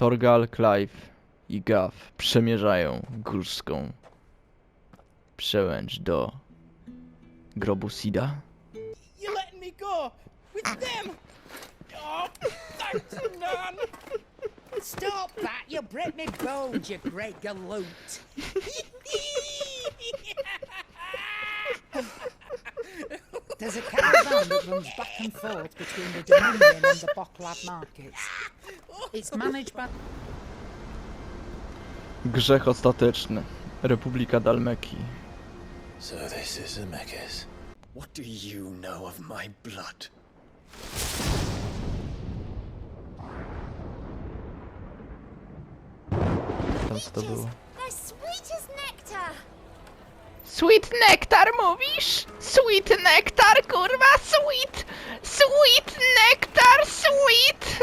Torgal, Clive i Gav przemierzają górską przełęcz do grobu Sida. You're letting me go with them. Oh, thanks a none. Stop that! You break me bones, you great galoot! There's a caravan that runs back and forth between the Dominion and the Bocklab markets. It's managed by... Grzech ostateczny. Republika Dalmekii. So this is Zemeckis. What do you know of my blood? Tam co to było? They're sweet as nectar. Sweet nektar mówisz? Sweet nektar, kurwa, sweet! Sweet nektar, sweet!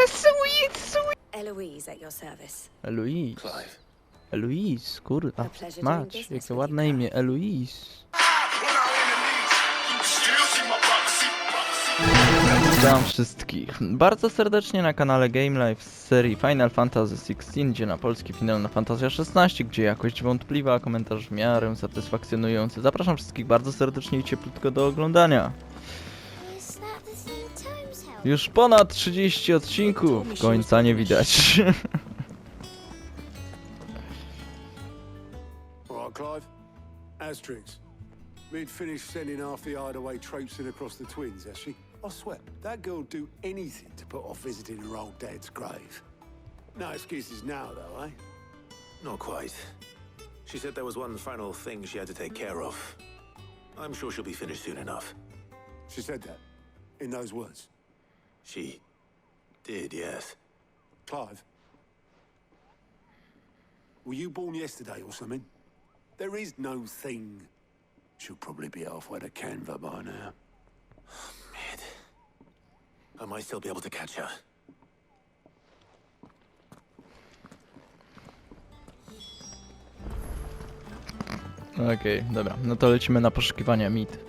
Eloise at your service. Eloise. Clive. Eloise, kurwa. A pleasure doing Mać, business jakie with ładne you, imię, Eloise. Witam wszystkich bardzo serdecznie na kanale Game Live z serii Final Fantasy XVI, gdzie na polski Final Fantasy 16, gdzie jakość wątpliwa, a komentarz w miarę satysfakcjonujący. Zapraszam wszystkich bardzo serdecznie i cieplutko do oglądania. Już ponad 30 odcinków, końca nie widać. Alright, Clive. Asterix. We'd finished sending half the hideaway traipsing across the twins, has she? I swear, that girl'll do anything to put off visiting her old dad's grave. No excuses now, though, eh? Not quite. She said there was one final thing she had to take care of. I'm sure she'll be finished soon enough. She said that, in those words. She did, yes. Clive, were you born yesterday or something? There is no thing. She'll probably be halfway to Canva by now. Mid. I might still be able to catch her. Okej, dobra, no to lecimy na poszukiwania mit.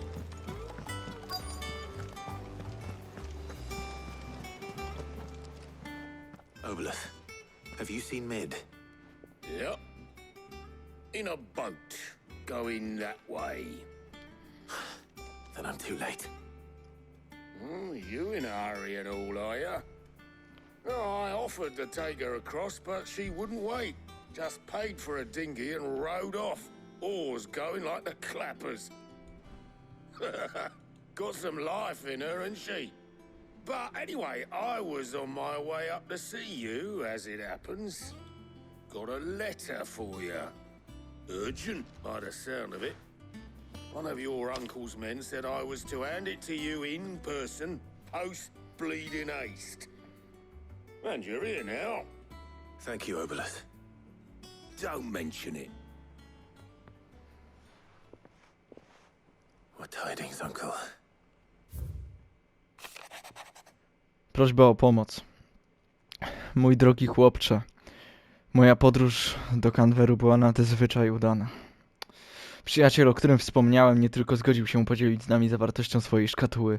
Obelith, have you seen Mid? Yep. In a boat, going that way. Then I'm too late. You in a hurry at all, are you? Oh, I offered to take her across, but she wouldn't wait. Just paid for a dinghy and rowed off. Oars going like the clappers. Got some life in her, ain't she? But anyway, I was on my way up to see you, as it happens. Got a letter for you. Urgent, by the sound of it. One of your uncle's men said I was to hand it to you in person, post-bleeding haste. And you're here now. Thank you, Obelith. Don't mention it. What tidings, Uncle? Prośba o pomoc. Mój drogi chłopcze, moja podróż do Canveru była nadzwyczaj udana. Przyjaciel, o którym wspomniałem, nie tylko zgodził się podzielić z nami zawartością swojej szkatuły,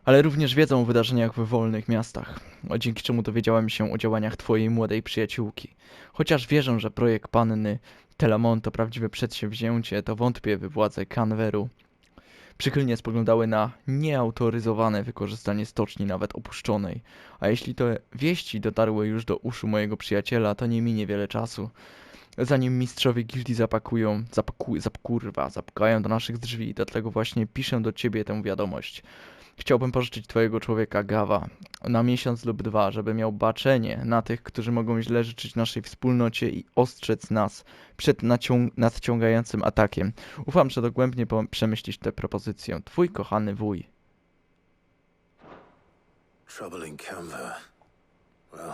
ale również wiedzą o wydarzeniach w wolnych miastach, dzięki czemu dowiedziałem się o działaniach twojej młodej przyjaciółki. Chociaż wierzę, że projekt panny Telamon to prawdziwe przedsięwzięcie, to wątpię, by władze Canveru przychylnie spoglądały na nieautoryzowane wykorzystanie stoczni, nawet opuszczonej. A jeśli te wieści dotarły już do uszu mojego przyjaciela, to nie minie wiele czasu, zanim mistrzowie gildii zapukają do naszych drzwi. Dlatego właśnie piszę do ciebie tę wiadomość. Chciałbym pożyczyć twojego człowieka Gava na miesiąc lub dwa, żeby miał baczenie na tych, którzy mogą źle życzyć naszej wspólnocie i ostrzec nas przed nadciągającym atakiem. Ufam, że dogłębnie przemyślisz tę propozycję. Twój kochany wuj. Trouble in Canva. Well,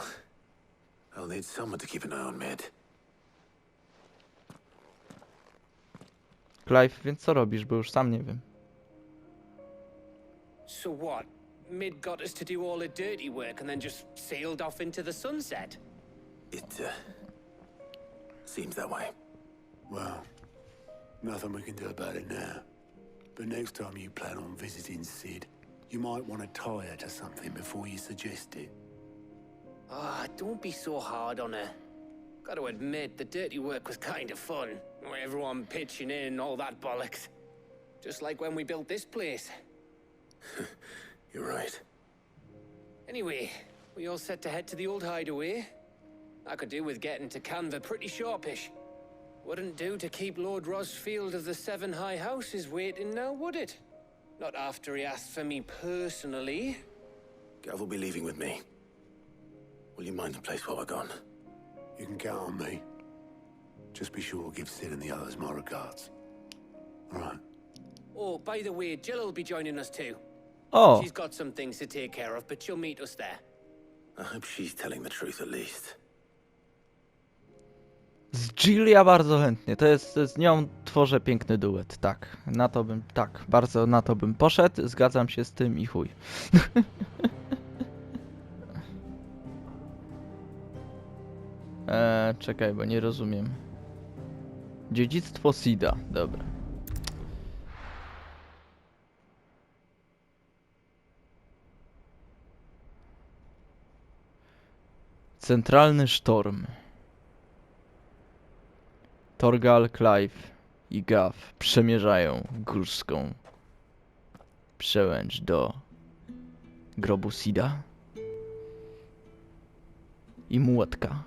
I'll need someone to keep an eye on Mid. Clive, więc co robisz, bo już sam nie wiem. So what? Mid got us to do all the dirty work and then just sailed off into the sunset? It, seems that way. Well, nothing we can do about it now. But next time you plan on visiting Sid, you might want to tie her to something before you suggest it. Ah, don't be so hard on her. Gotta admit, the dirty work was kind of fun. Everyone pitching in and all that bollocks. Just like when we built this place. You're right. Anyway, we all set to head to the old hideaway. I could do with getting to Canva pretty sharpish. Wouldn't do to keep Lord Rosfield of the Seven High Houses waiting now, would it? Not after he asked for me personally. Gav will be leaving with me. Will you mind the place while we're gone? You can count on me. Just be sure to give Sid and the others my regards. All right. Oh, by the way, Jill will be joining us too. O, She's got some things to take care of, but she'll meet us there. I hope she's telling the truth at least. z Jill ja bardzo chętnie. Z nią tworzę piękny duet. Tak, na to bym, tak, bardzo na to bym poszedł. Zgadzam się z tym i chuj. Czekaj, bo nie rozumiem. Dziedzictwo Sida, dobra. Centralny sztorm. Torgal, Clive i Gav przemierzają górską przełęcz do grobu Sida i młotka.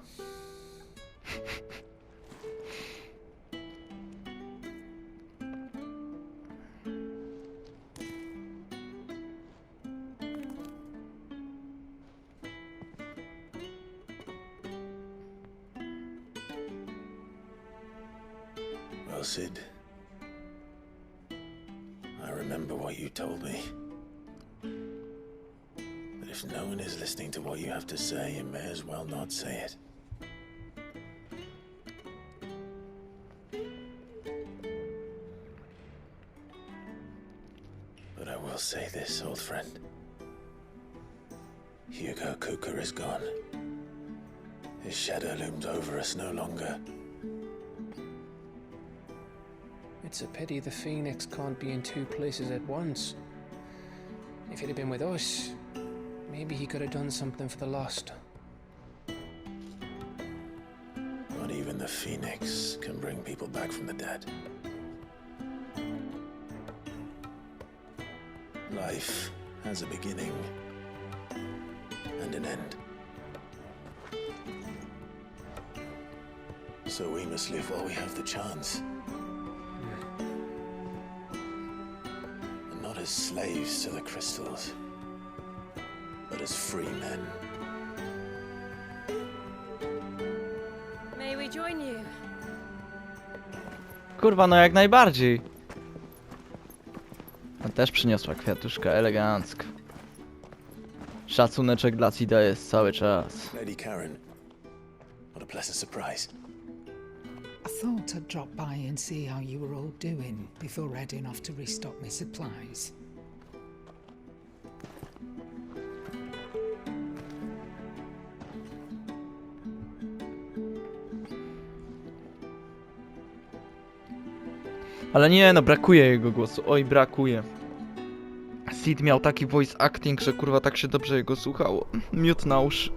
Well, Sid, I remember what you told me. That if no one is listening to what you have to say, you may as well not say it. But I will say this, old friend. Hugo Cooker is gone. His shadow looms over us no longer. It's a pity the Phoenix can't be in two places at once. If he'd have been with us, maybe he could have done something for the lost. Not even the Phoenix can bring people back from the dead. Life has a beginning and an end. So we must live while we have the chance. And not as slaves to the crystals, but as free men. May we join you? Kurwa, no jak najbardziej. A też przyniosła kwiatuszka elegancko. Szacuneczek dla Sida jest cały czas. Lady Karen, what a pleasant surprise. I thought I'd drop by and see how you were all doing before heading off to restock my supplies. Ale nie, no brakuje jego głosu. Oj, brakuje. Sid miał taki voice acting, że kurwa tak się dobrze jego słuchało. Miód na uszy.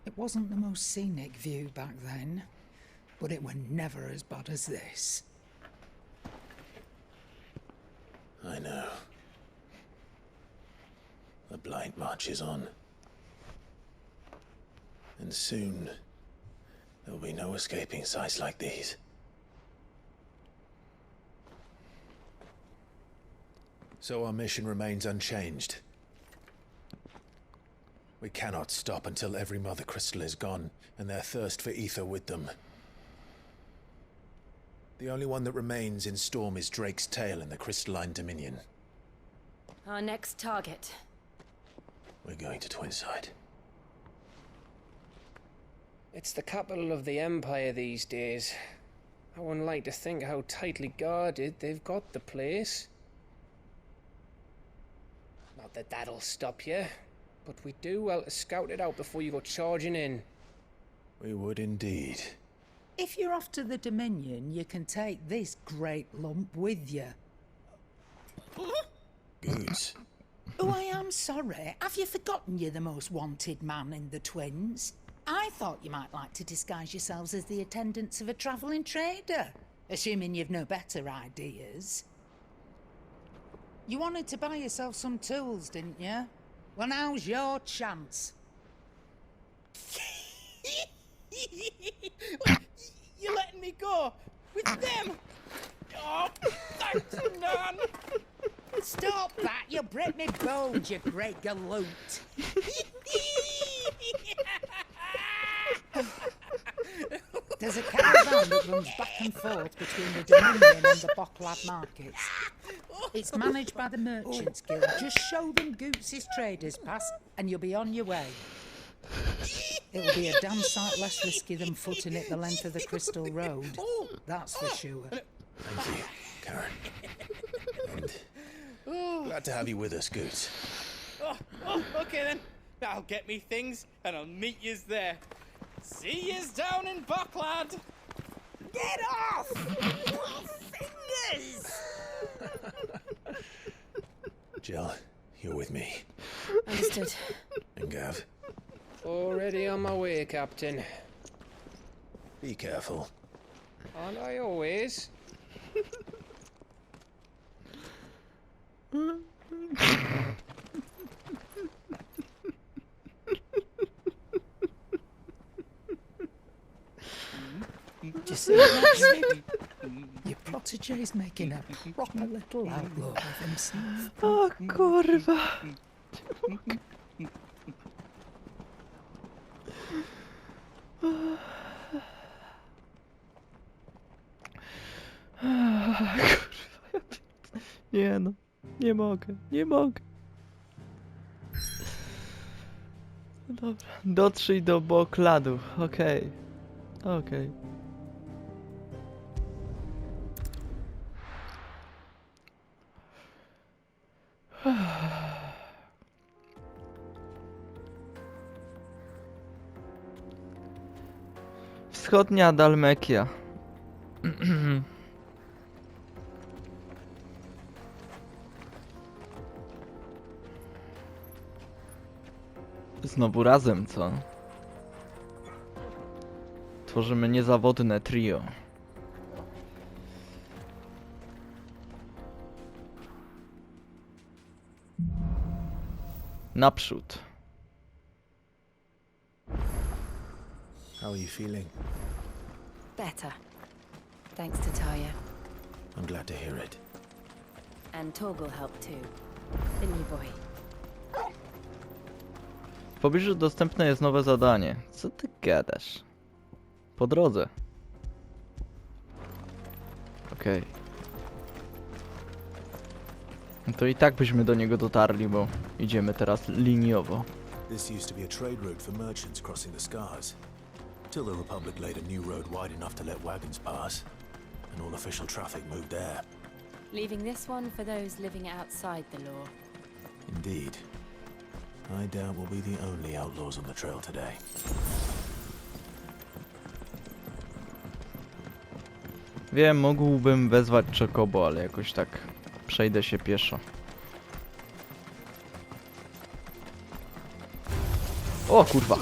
It wasn't the most scenic view back then, but it were never as bad as this. I know. The blind march is on. And soon, there'll be no escaping sights like these. So our mission remains unchanged. We cannot stop until every mother crystal is gone, and their thirst for ether with them. The only one that remains in Storm is Drake's tail in the crystalline dominion. Our next target. We're going to Twinside. It's the capital of the Empire these days. I wouldn't like to think how tightly guarded they've got the place. Not that that'll stop you, but we do well to scout it out before you go charging in. We would indeed. If you're off to the Dominion, you can take this great lump with you. Goods. Oh, I am sorry. Have you forgotten you're the most wanted man in the twins? I thought you might like to disguise yourselves as the attendants of a travelling trader, assuming you've no better ideas. You wanted to buy yourself some tools, didn't you? Well, now's your chance. You're letting me go with them? Oh, thanks, man. Stop that! You'll break me bones, you great galoot. There's a caravan that runs back and forth between the Dominion and the Bocklad markets. It's managed by the Merchants Guild. Just show them Goots' traders pass and you'll be on your way. It'll be a damn sight less risky than footing it the length of the Crystal Road. That's for sure. Thank you, Karen. And glad to have you with us, Goots. Oh, okay then. I'll get me things and I'll meet yous there. See yous down in Bocklad. Get off! Fingers! Jill, you're with me. Understood. And Gav, Already on my way, Captain. be careful. Aren't I always? Just see that? Your protege's making a proper little outlaw of himself. O kurwa. Nie no, nie mogę, nie mogę. Dobra, dotrzyj do Bokladu, okej. Okej. Wschodnia Dalmekia. Znowu razem, co? Tworzymy niezawodne trio. Naprzód. How are you feeling? Better. Thanks to Taya. I'm glad to hear it. And Torgal helped too. The new boy. W pobliżu dostępne jest nowe zadanie. Co ty gadasz? Po drodze. Okej. No to i tak byśmy do niego dotarli, bo idziemy teraz liniowo. This used to be a trade route for merchants crossing the Scars. Till the Republic laid a new road wide enough to let wagons pass, and all official traffic moved there. Leaving this one for those living outside the law. Indeed. I doubt we'll be the only outlaws on the trail today. Wiem, mógłbym wezwać Czekobo, ale jakoś tak przejdę się pieszo. O kurwa!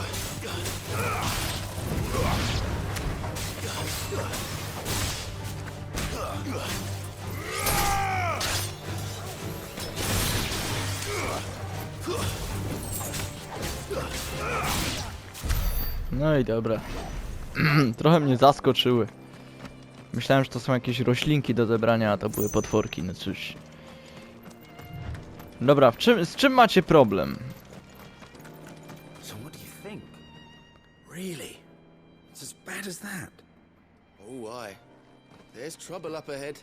No i dobra. Trochę mnie zaskoczyły. Myślałem, że to są jakieś roślinki do zebrania, a to były potworki, no cóż. Dobra, z czym macie problem? So what do you think? Really? It's as bad as that? Oh, aye. There's trouble up ahead.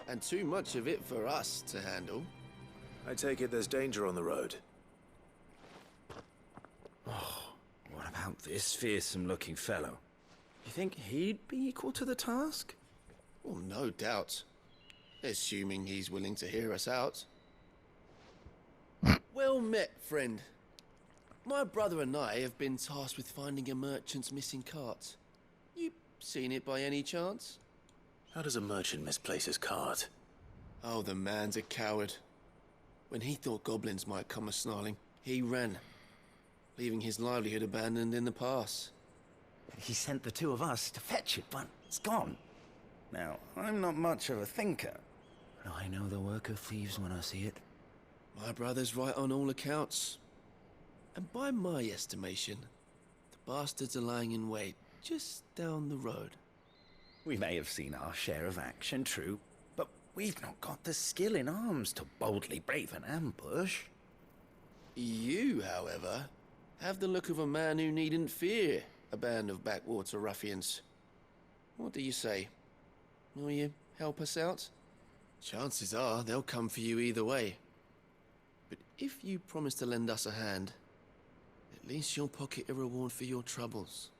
And too much of it for us to handle. I take it there's danger on the road. What about this fearsome-looking fellow? You think he'd be equal to the task? Well, no doubt. Assuming he's willing to hear us out. Well met, friend. My brother and I have been tasked with finding a merchant's missing cart. You seen it by any chance? How does a merchant misplace his cart? Oh, the man's a coward. When he thought goblins might come a-snarling, he ran, leaving his livelihood abandoned in the pass. He sent the two of us to fetch it, but it's gone. Now, I'm not much of a thinker, but I know the work of thieves when I see it. My brother's right on all accounts. And by my estimation, the bastards are lying in wait just down the road. We may have seen our share of action, true, but we've not got the skill in arms to boldly brave an ambush. You, however, have the look of a man who needn't fear a band of backwater ruffians. What do you say? Will you help us out? Chances are they'll come for you either way. But if you promise to lend us a hand, at least you'll pocket a reward for your troubles.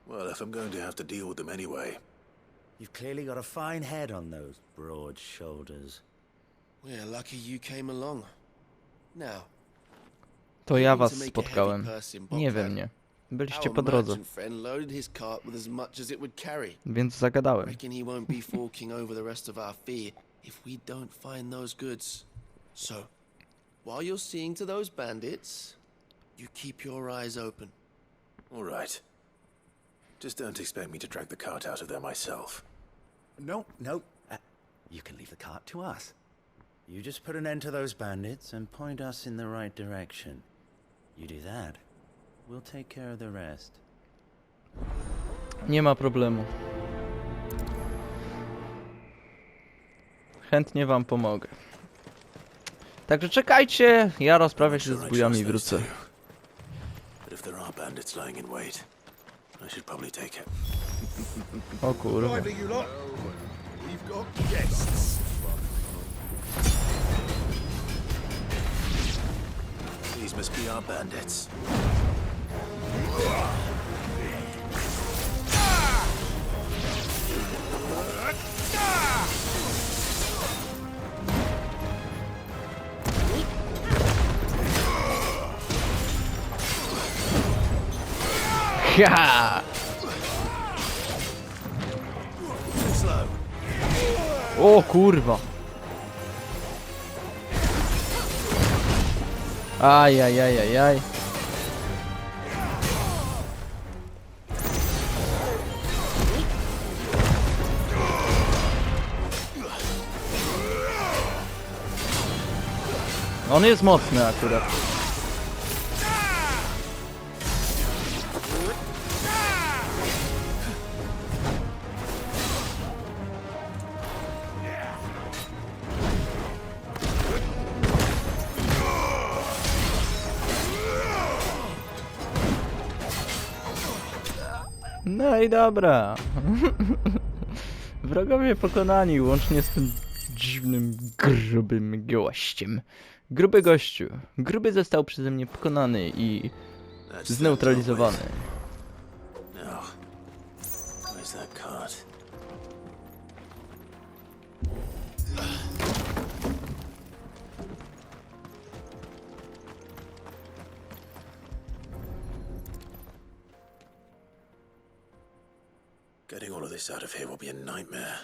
Well, if I'm going to have to deal with them anyway. You've clearly got a fine head on those broad shoulders. We're lucky you came along. Now, To ja was spotkałem. Nie we mnie. Byliście po drodze. Więc zagadałem. Reckon he won't be forking over the rest of our fee if we don't find those goods. So, while you're seeing to those bandits, you keep your eyes open. All right. Just don't expect me to drag the cart out of there myself. No. You can leave the cart to us. You just put an end to those bandits and point us in the right direction. You do that, we'll take care of the rest. Nie ma problemu. Chętnie wam pomogę. Także czekajcie, ja rozprawię się z zbójami i wrócę. O kurwa. These must be our bandits. Ja! O kurwa. Ajajajajaj. On jest mocny akurat. No i dobra. Wrogowie pokonani, łącznie z tym dziwnym, grubym gościem. Gruby gościu. Gruby został przeze mnie pokonany i zneutralizowany. Getting all of this out of here will be a nightmare.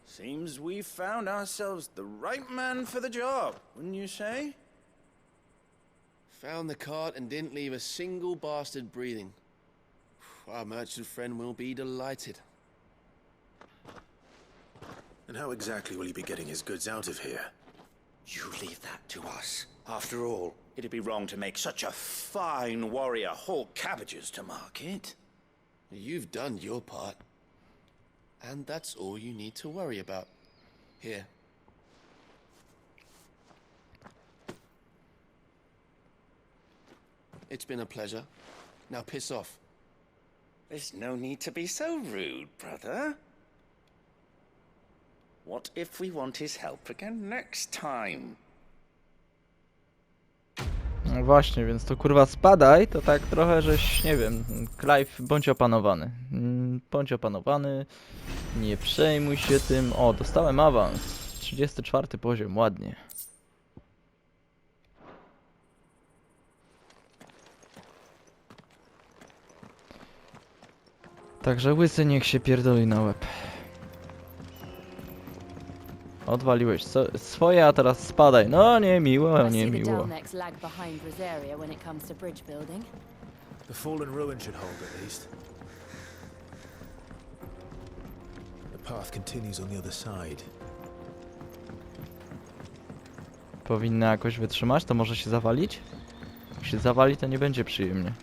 Seems we've found ourselves the right man for the job, wouldn't you say? Found the cart and didn't leave a single bastard breathing. Our merchant friend will be delighted. And how exactly will he be getting his goods out of here? You leave that to us. After all, it'd be wrong to make such a fine warrior haul cabbages to market. You've done your part. And that's all you need to worry about. Here. It's been a pleasure. Now piss off. There's no need to be so rude, brother. What if we want his help again next time? No właśnie, więc to kurwa spadaj, to tak trochę żeś, nie wiem, Clive, bądź opanowany. Bądź opanowany, nie przejmuj się tym. O, dostałem awans. 34 poziom, ładnie. Także łysy niech się pierdoli na łeb. Odwaliłeś swoje, a teraz spadaj. No nie miło, I nie see the miło. Dalnex lag behind Rosaria when it comes to bridge building. The fallen ruin should hold at least. The path continues on the other side. Powinna jakoś wytrzymać, to może się zawalić? Jak się zawali, to nie będzie przyjemnie.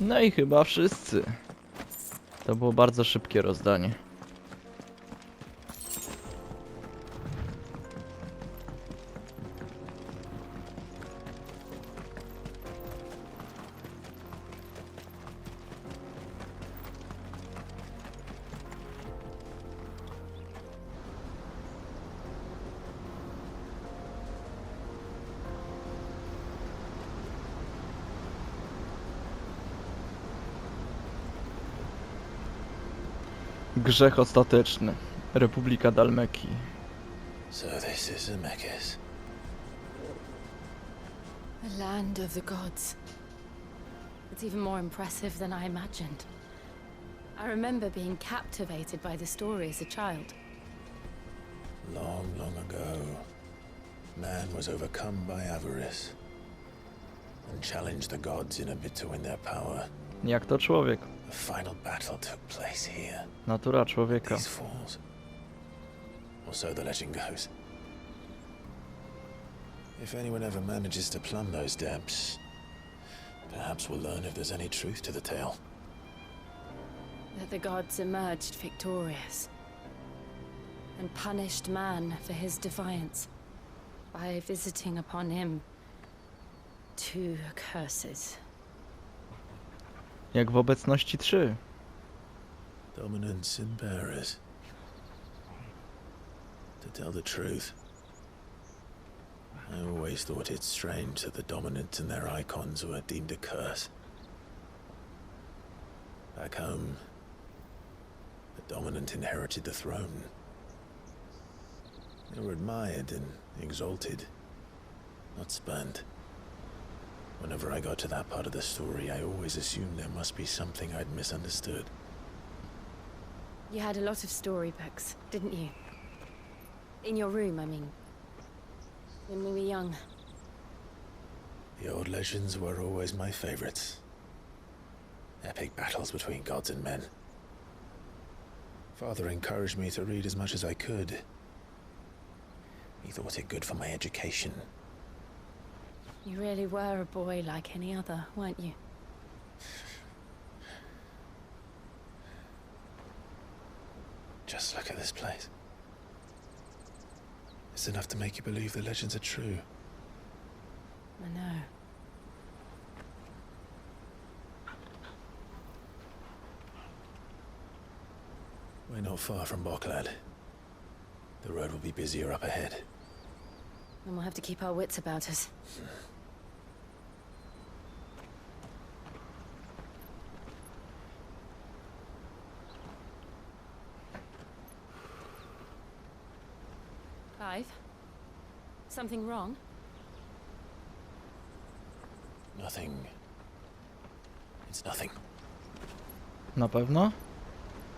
No i chyba wszyscy. To było bardzo szybkie rozdanie. Grzech ostateczny. Republika Dalmeki. So this is Zemeckis. The land of the gods. It's even more impressive than I imagined. I remember being captivated by the story as a child. Long, long ago, man was overcome by avarice and challenged the gods in a bid to win their power. Jak to człowiek. The final battle took place here. Natura człowieka. These falls. Or so the legend goes. If anyone ever manages to plumb those depths, perhaps we'll learn if there's any truth to the tale. That the gods emerged victorious and punished man for his defiance by visiting upon him two curses. Jak w obecności 3. Dominance and bearers. To tell the truth, I always thought it strange that the dominant and their icons were deemed a curse. Back home, the dominant inherited the throne. They were admired and exalted, not spurned. Whenever I got to that part of the story, I always assumed there must be something I'd misunderstood. You had a lot of storybooks, didn't you? In your room, I mean. When we were young. The old legends were always my favorites. Epic battles between gods and men. Father encouraged me to read as much as I could. He thought it good for my education. You really were a boy like any other, weren't you? Just look at this place. It's enough to make you believe the legends are true. I know. We're not far from Boklad. The road will be busier up ahead. And we'll have to keep our wits about us. Clive? Something wrong? Nothing. It's nothing. Na pewno?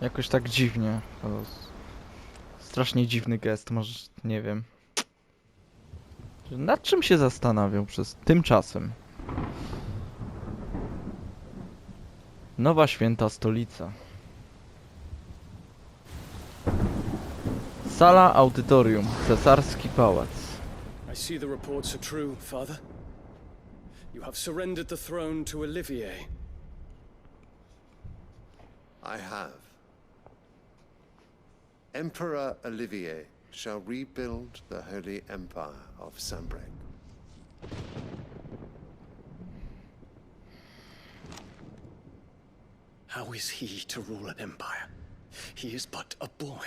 Jakoś tak dziwnie. Strasznie dziwny gest, może nie wiem. Nad czym się zastanawiał przez tym czasem? Nowa święta stolica. Sala audytorium, cesarski pałac. I see the reports are true, Father. You have surrendered the throne to Olivier. I have. Emperor Olivier shall rebuild the Holy Empire of Sanbreque. How is he to rule an empire? He is but a boy.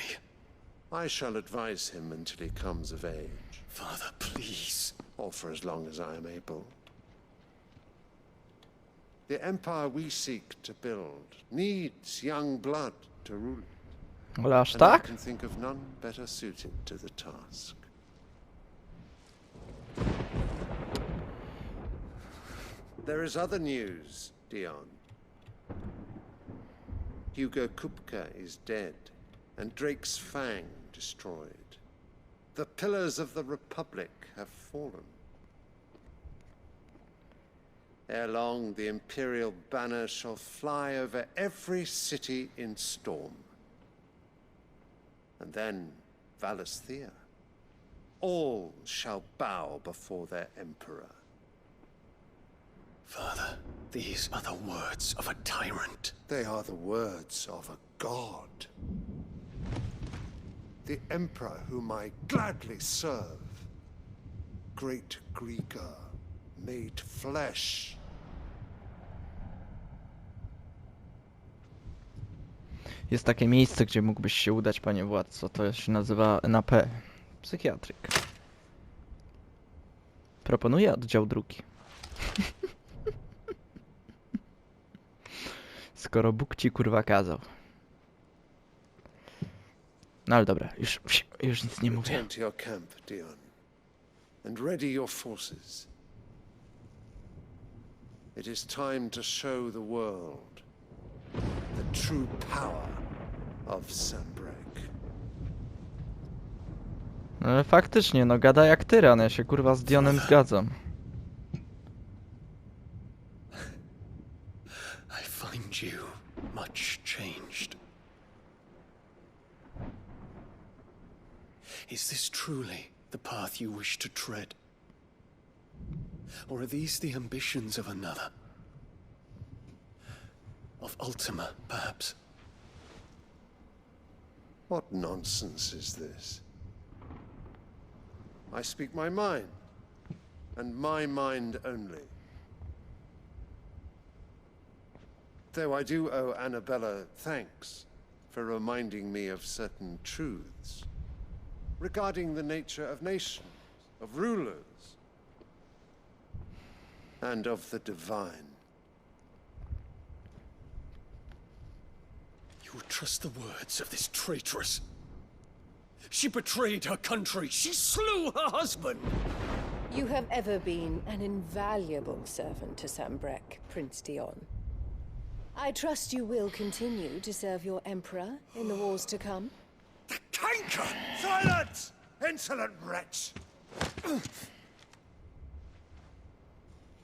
I shall advise him until he comes of age. Father, please. Or for as long as I am able. The empire we seek to build needs young blood to rule it. Ale aż and I tak? can think of none better suited to the task. There is other news, Dion. Hugo Kupka is dead, and Drake's Fang destroyed. The pillars of the Republic have fallen. Ere long, the Imperial banner shall fly over every city in Storm. And then Valisthea. All shall bow before their Emperor. Father, these are the words of a tyrant. They are the words of a god. The Emperor whom I gladly serve. Great Greeker, made flesh. Jest takie miejsce, gdzie mógłbyś się udać, panie władco. To się nazywa NAP. Psychiatryk. Proponuję oddział drugi. Skoro Bóg ci kurwa kazał. No ale dobra, już nic nie mówię. Return to your camp, Dion, and ready your forces. It is time to show the world the true power of Sanbreque. No ale faktycznie, no gada jak tyran, ja się kurwa z Dionem zgadzam. I find you much changed. Is this truly the path you wish to tread? Or are these the ambitions of another? Of Ultima, perhaps? What nonsense is this? I speak my mind, and my mind only. Though I do owe Annabella thanks for reminding me of certain truths regarding the nature of nations, of rulers, and of the divine. You would trust the words of this traitress? She betrayed her country. She slew her husband. You have ever been an invaluable servant to Sanbreque, Prince Dion. I trust you will continue to serve your Emperor in the wars to come. The canker! Silence! Insolent wretch!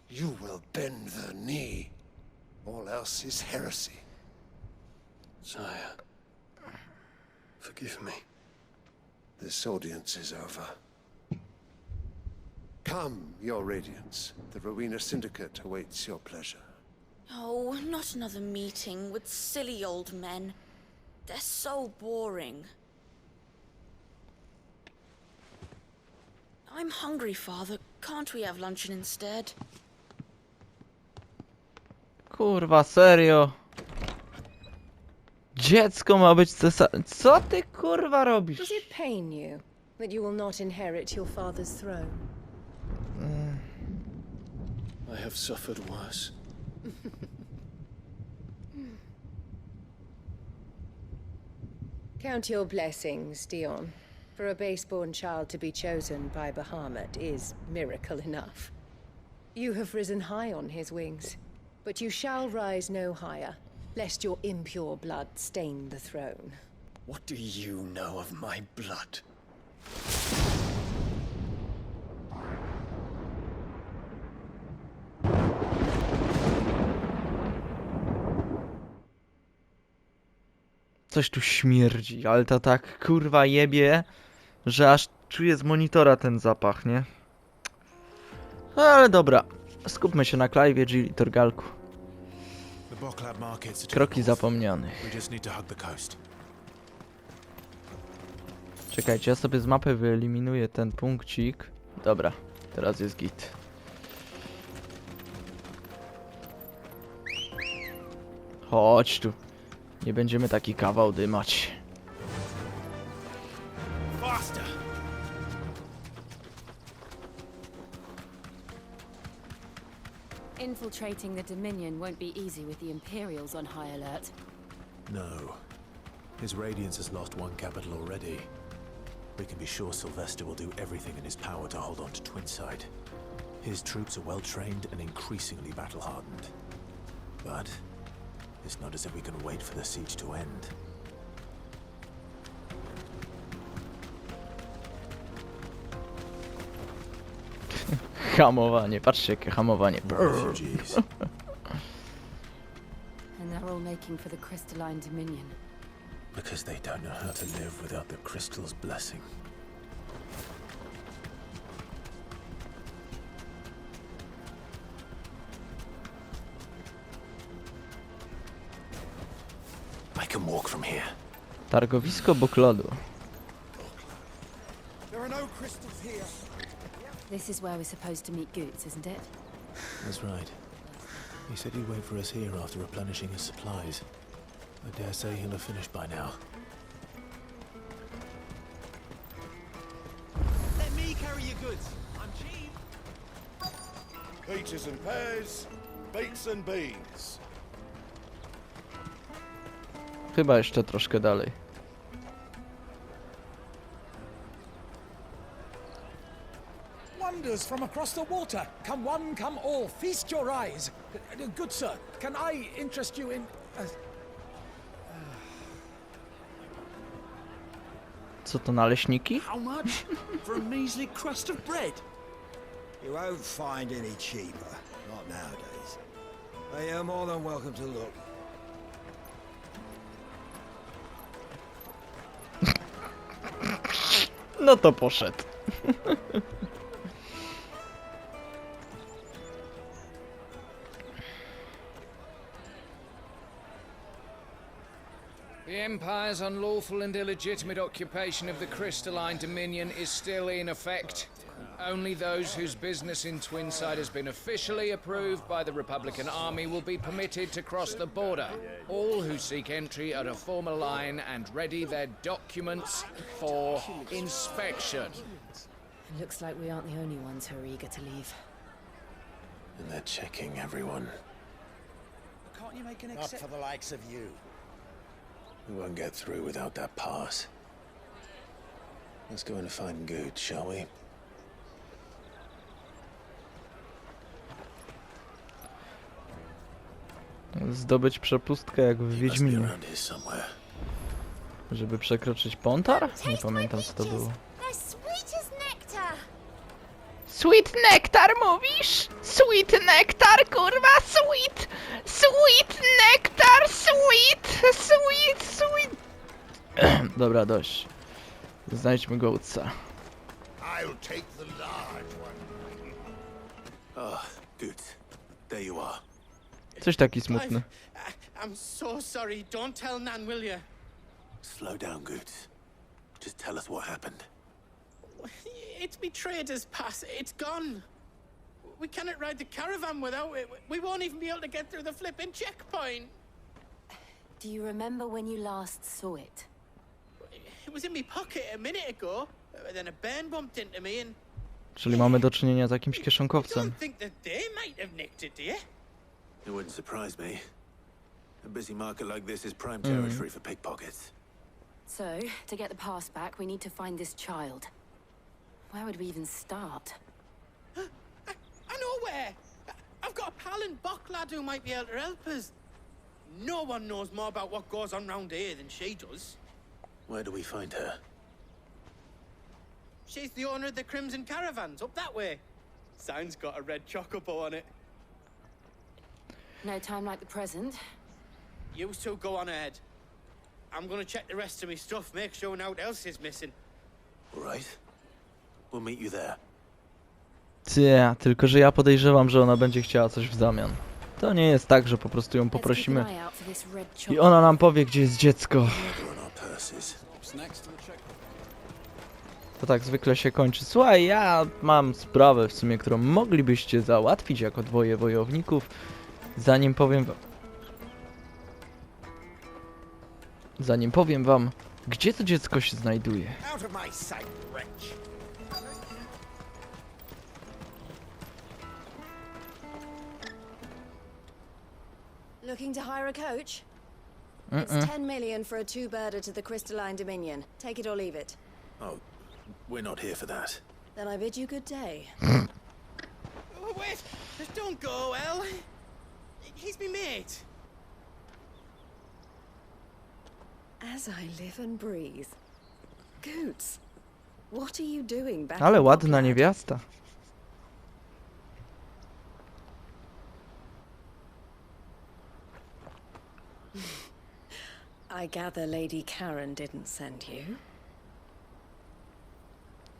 You will bend the knee. All else is heresy. Sire, forgive me. This audience is over. Come, your Radiance. The Rowena Syndicate awaits your pleasure. Oh, not another meeting with silly old men. They're so boring. I'm hungry, Father. Can't we have luncheon instead? Kurwa, serio? Dziecko ma być cesarzem. Co ty kurwa robisz? Does it pain you that you will not inherit your father's throne? I have suffered worse. Count your blessings, Dion. For a base-born child to be chosen by Bahamut is miracle enough. You have risen high on his wings, but you shall rise no higher, lest your impure blood stain the throne. What do you know of my blood? Coś tu śmierdzi, ale to tak kurwa jebie, że aż czuję z monitora ten zapach, nie? No, ale dobra, skupmy się na Clive'ie, Jill i Torgalku. Kroki zapomnianych. Czekajcie, ja sobie z mapy wyeliminuję ten punkcik. Dobra, teraz jest git. Chodź tu. Nie będziemy taki kawał dymać. Infiltrating the Dominion won't be easy with the Imperials on high alert. No. His Radiance has lost one capital already. We can be sure Sylvester will do everything in his power to hold on to Twinside. His troops are well trained and increasingly battle-hardened. But it's not as if we can wait for the siege to end. Hamowanie, patrzcie jakie hamowanie. Refugees. And they're all making for the crystalline dominion. Because they don't know how to live without the crystal's blessing. I can walk from here. Targowisko Boklodu. There are no crystals here. This is where we're supposed to meet Goots, isn't it? That's right. He said he'd wait for us here after replenishing his supplies. I dare say he'll have finished by now. Let me carry your goods. I'm cheap. Peaches and pears, beets and beans. Chyba jeszcze troszkę dalej. Wonders from across the water. Come one, come all. Feast your eyes. Good sir, can I interest you in... Co to, naleśniki? How much for a measly crust of bread? You won't find any cheaper. Not nowadays. But you're more than welcome to look. No to poszedł. The Empire's unlawful and illegitimate occupation of the crystalline dominion is still in effect. Only those whose business in Twinside has been officially approved by the Republican Army will be permitted to cross the border. All who seek entry are to form a line and ready their documents for inspection. It looks like we aren't the only ones who are eager to leave. And they're checking everyone. Can't you make an exception? Not for the likes of you. We won't get through without that pass. Let's go in and find Good, shall we? Zdobyć przepustkę jak w Wiedźminie. Żeby przekroczyć Pontar? Nie pamiętam co to było. Sweet nectar mówisz? Sweet nectar, kurwa, sweet! Sweet nectar, sweet! Sweet, sweet! Dobra, dość. Znajdźmy gołca. I'll take the large one. Oh, good. There you are. Coś taki smutny. I'm so sorry. Don't tell Nan, will you? Slow down, Good. Just tell us what happened. It's me trader's pass. It's gone. We cannot ride the caravan without it. We won't even be able to get through the flipping checkpoint. Do you remember when you last saw it? It was in my pocket a minute ago. Then a bairn bumped into me and... Czyli mamy do czynienia z jakimś kieszonkowcem. Don't think that they might have nicked it, do you? It wouldn't surprise me. A busy market like this is prime territory for pickpockets. So, to get the pass back, we need to find this child. Where would we even start? I know where! I've got a pal in Bocklad who might be able to help us. No one knows more about what goes on round here than she does. Where do we find her? She's the owner of the Crimson Caravans, up that way. Sign's got a red chocobo on it. No time like the present. You two go on ahead. I'm gonna check the rest of my stuff, make sure no one else is missing. All right. We'll meet you there. Nie, tylko że ja podejrzewam, że ona będzie chciała coś w zamian. To nie jest tak, że po prostu ją poprosimy i ona nam powie, gdzie jest dziecko. To tak zwykle się kończy. Słuchaj, ja mam sprawę w sumie, którą moglibyście załatwić jako dwoje wojowników, zanim powiem wam, gdzie to dziecko się znajduje. Looking to hire a coach? It's 10 million for a two-birder to the Crystalline Dominion. Take it or leave it. Oh, we're not here for that. Then I bid you good day. Oh, wait! Don't go, El. He's me mate. As I live and breathe. Goots, what are you doing back Ale in ładna Bocklad? niewiasta. I gather Lady Karen didn't send you.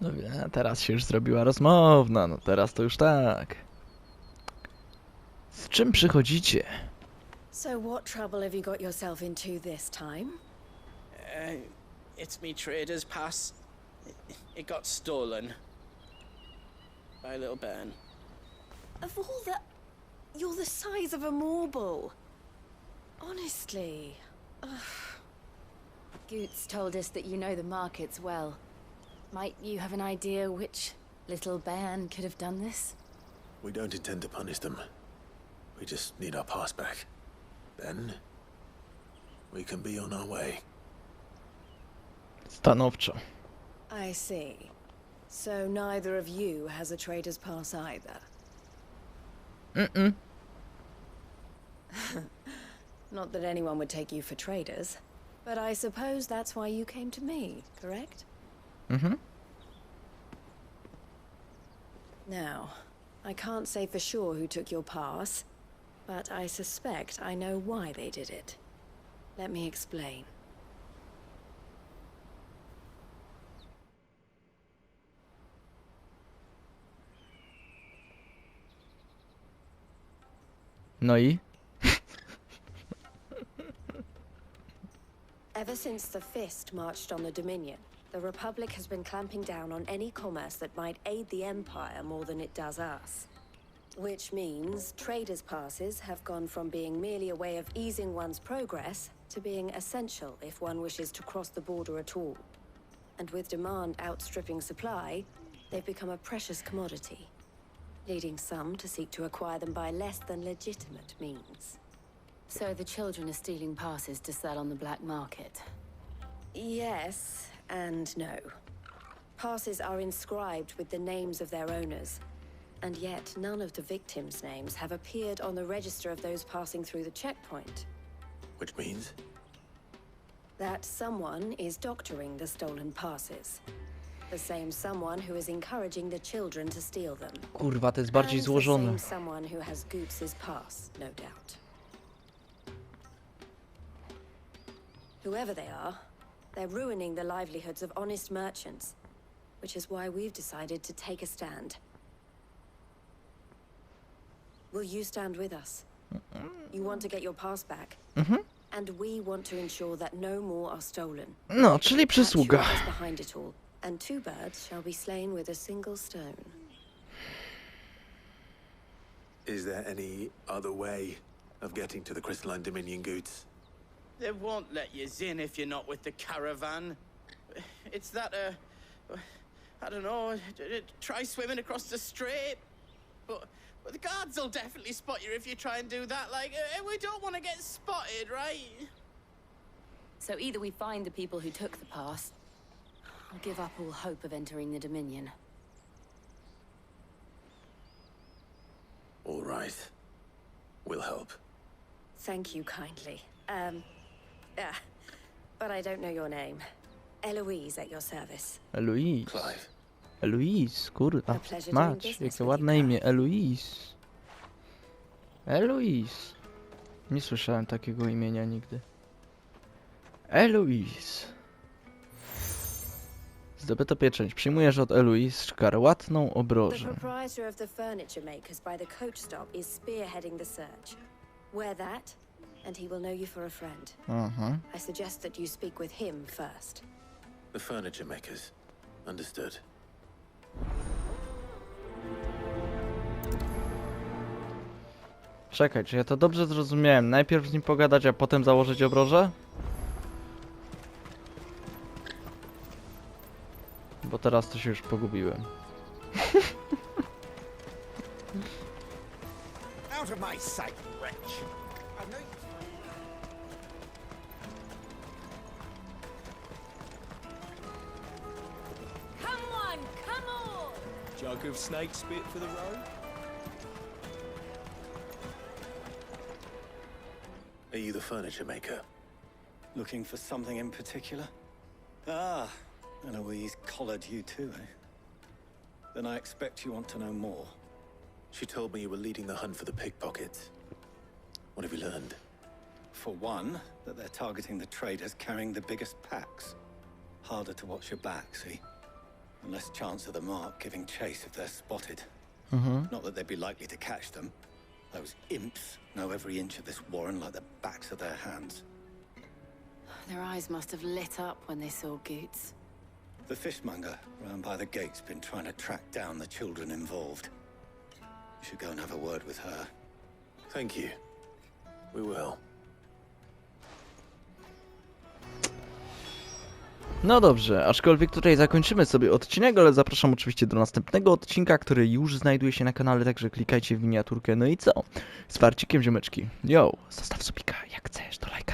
No wie, teraz się już zrobiła rozmowna, no teraz to już tak. Z czym przychodzicie? So what trouble have you got yourself into this time? It's me trader's pass. It got stolen. By a little bairn. Of all the... You're the size of a marble. Honestly. Ugh. Goots told us that you know the markets well. Might you have an idea which little bairn could have done this? We don't intend to punish them. We just need our pass back. Then we can be on our way. Stanowczo. I see. So neither of you has a trader's pass either. Mm-mm. Not that anyone would take you for traders, but I suppose that's why you came to me, correct? Mhm. Now, I can't say for sure who took your pass, but I suspect I know why they did it. Let me explain. No i? Ever since the Fist marched on the Dominion, the Republic has been clamping down on any commerce that might aid the Empire more than it does us. Which means traders' passes have gone from being merely a way of easing one's progress to being essential if one wishes to cross the border at all. And with demand outstripping supply, they've become a precious commodity, leading some to seek to acquire them by less than legitimate means. So the children are stealing passes to sell on the black market. Yes and no. Passes are inscribed with the names of their owners, and yet none of the victims' names have appeared on the register of those passing through the checkpoint. Which means? That someone is doctoring the stolen passes. The same someone who is encouraging the children to steal them. Kurwa, to jest bardziej And złożone. the same someone who has Goots' pass, no doubt. Whoever they are, they're ruining the livelihoods of honest merchants, which is why we've decided to take a stand. Will you stand with us? You want to get your pass back? And we want to ensure that no more are stolen. No, czyli przysługa. That is behind it all, and two birds shall be slain with a single stone. Is there any other way of getting to the Crystalline Dominion, Goots? They won't let you in if you're not with the caravan. It's that, I don't know, try swimming across the strait. But the guards will definitely spot you if you try and do that. Like, we don't want to get spotted, right? So either we find the people who took the pass, or give up all hope of entering the Dominion. All right. We'll help. Thank you kindly. But I don't know your name. Eloise at your service. Eloise. Clive. Eloise, kurwa. A pleasure doing Mać, business jakie with ładne you, imię. Eloise. Eloise. Nie słyszałem takiego imienia nigdy. Eloise. Zdobyto pieczęć. Przyjmujesz od Eloise szkarłatną The obrożę. proprietor of the furniture makers by the coach stop is spearheading the search. Wear that, and he will know you for a friend. I suggest that you speak with him first. The furniture makers. Understood. Czekaj, czy ja to dobrze zrozumiałem? Najpierw z nim pogadać, a potem założyć obrożę? Bo teraz to się już pogubiłem. Out of my sight, wretch! Jug of snake spit for the road? Are you the furniture maker? Looking for something in particular? Ah, and Eloise collared you too, eh? Then I expect you want to know more. She told me you were leading the hunt for the pickpockets. What have you learned? For one, that they're targeting the traders carrying the biggest packs. Harder to watch your back, see? And less chance of the mark giving chase if they're spotted. Not that they'd be likely to catch them. Those imps know every inch of this warren like the backs of their hands. Their eyes must have lit up when they saw Goots. The fishmonger round by the gate's been trying to track down the children involved. You should go and have a word with her. Thank you. We will. No dobrze, aczkolwiek tutaj zakończymy sobie odcinek, ale zapraszam oczywiście do następnego odcinka, który już znajduje się na kanale, także klikajcie w miniaturkę. No i co? Z farcikiem, ziomeczki. Yo, zostaw subika, jak chcesz, do lajka.